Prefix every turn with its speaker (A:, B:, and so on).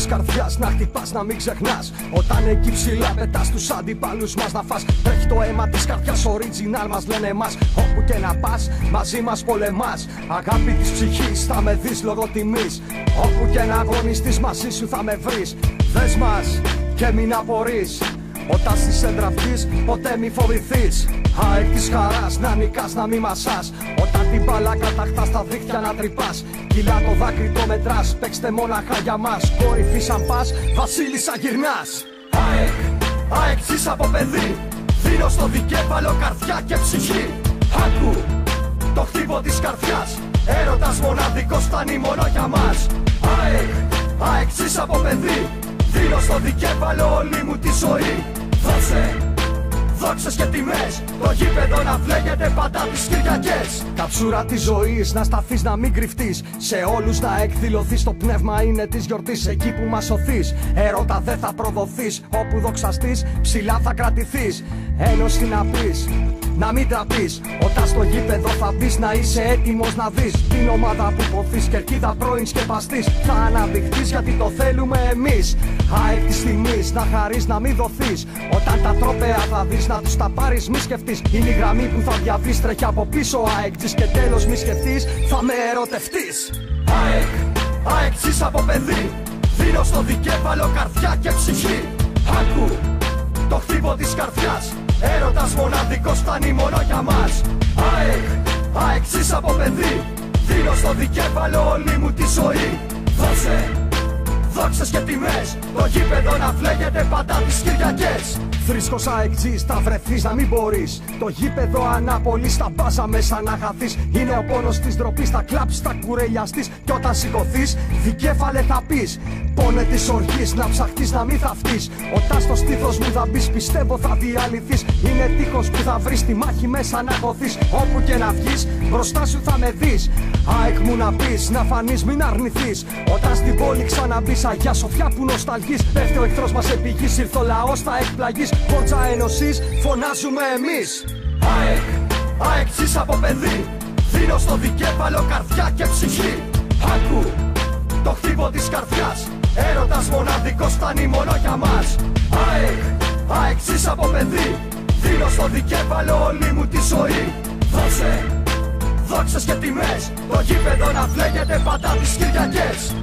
A: της καρδιάς να χτυπάς, να μην ξεχνάς. Όταν εκεί ψηλά πετάς τους αντιπάλους μας να φας. Τρέχει το αίμα της καρδιάς, original μας λένε εμάς. Όπου και να πας, μαζί μας πολεμάς. Αγάπη της ψυχής, θα με δεις λόγω τιμής. Όπου και να αγωνιστείς, μαζί σου θα με βρεις. Δες μας και μην απορείς. Όταν στις εντραυκείς, ποτέ μη φοβηθείς. ΑΕΚ της χαράς, να νικάς, να μη μασάς. Όταν την μπάλα κατακτάς, τα δίχτυα να τρυπάς. Κυλά το δάκρυ το μετράς, παίξτε μόναχα για μας. Κορυφή σαν πας, βασίλισσα γυρνάς. ΑΕΚ ζεις από παιδί. Δίνω στο δικέφαλο καρδιά και ψυχή. Άκου το χτύπο της καρδιάς. Έρωτας μοναδικός φτάνει μόνο για μας. ΑΕΚ ζεις από παιδί. Δίνω στο δικέφαλο όλη μου τη ζωή. Δώσε δόξες και τιμές. Το γήπεδο να φλέγεται πάντα τις Κυριακές. Τα ψούρα της ζωής να σταθείς, να μην κρυφτείς. Σε όλους να εκδηλωθείς, το πνεύμα είναι της γιορτής. Εκεί που μας σωθείς, έρωτα δεν θα προδοθείς. Όπου δοξαστείς, ψηλά θα κρατηθείς. Ένωση να πεις, να μην τραπείς. Όταν στο γήπεδο θα μπεις, να είσαι έτοιμος να δεις την ομάδα που ποθείς. Κερκίδα πρώην σκεπαστής. Θα αναδειχθείς γιατί το θέλουμε εμείς. ΑΕΚ της τιμής, να χαρείς, να μην δοθείς. Όταν τα τρόπαια θα δεις, να τους τα πάρεις, μη σκεφτείς. Είναι η γραμμή που θα διαβείς, τρέχει από πίσω ΑΕΚ. Και τέλος μη σκεφτείς, θα με ερωτευτείς. ΑΕΚ ζεις από παιδί. Δίνω στο δικέφαλο καρδιά και ψυχή. Άκου το χτύπο της καρδιάς. Έρωτας μοναδικός φτάνει μόνο για μας. ΑΕΚ ζεις από παιδί. Δίνω στο δικέφαλο όλη μου τη ζωή. Δώσε δόξες και τιμές. Το γήπεδο να φλέγεται πάντα τις Κυριακές. Θρήσκος αεκτζής, θα βρεθείς να μην μπορείς. Το γήπεδο ανάπολης, τα μπάζα μέσα να χαθείς. Είναι ο πόνος της ντροπής, θα κλάψεις, θα κουρελιαστείς. Κι όταν σηκωθείς, δικέφαλε θα πεις. Πόνε της οργής, να ψαχτείς, να μην θαυτείς. Όταν στο στήθος μου θα μπεις, πιστεύω θα διαλυθείς. Είναι τείχος που θα βρεις, τη μάχη μέσα να χωθείς. Όπου και να βγεις, μπροστά σου θα με δεις. ΑΕΚ μου να πεις, να φανείς, μην αρνηθείς. Όταν στην πόλη ξαναμπείς, Αγιά Σοφιά που νοσταλγείς. Πέφτει ο εχθρός μας επί-γης, ήρθε ο λαός, θα εκπλαγείς. Πόρτσα ενωσής, φωνάζουμε εμείς. ΑΕΚ ζεις από παιδί. Δίνω στο δικέφαλο καρδιά και ψυχή. Άκου το χτύπο της καρδιάς. Έρωτας μοναδικός φτάνει μόνο για μας. ΑΕΚ ζεις από παιδί. Δίνω στο δικέφαλο όλη μου τη ζωή. Δώσε δόξες και τιμές. Το γήπεδο να φλέγεται πάντα τις Κυριακές.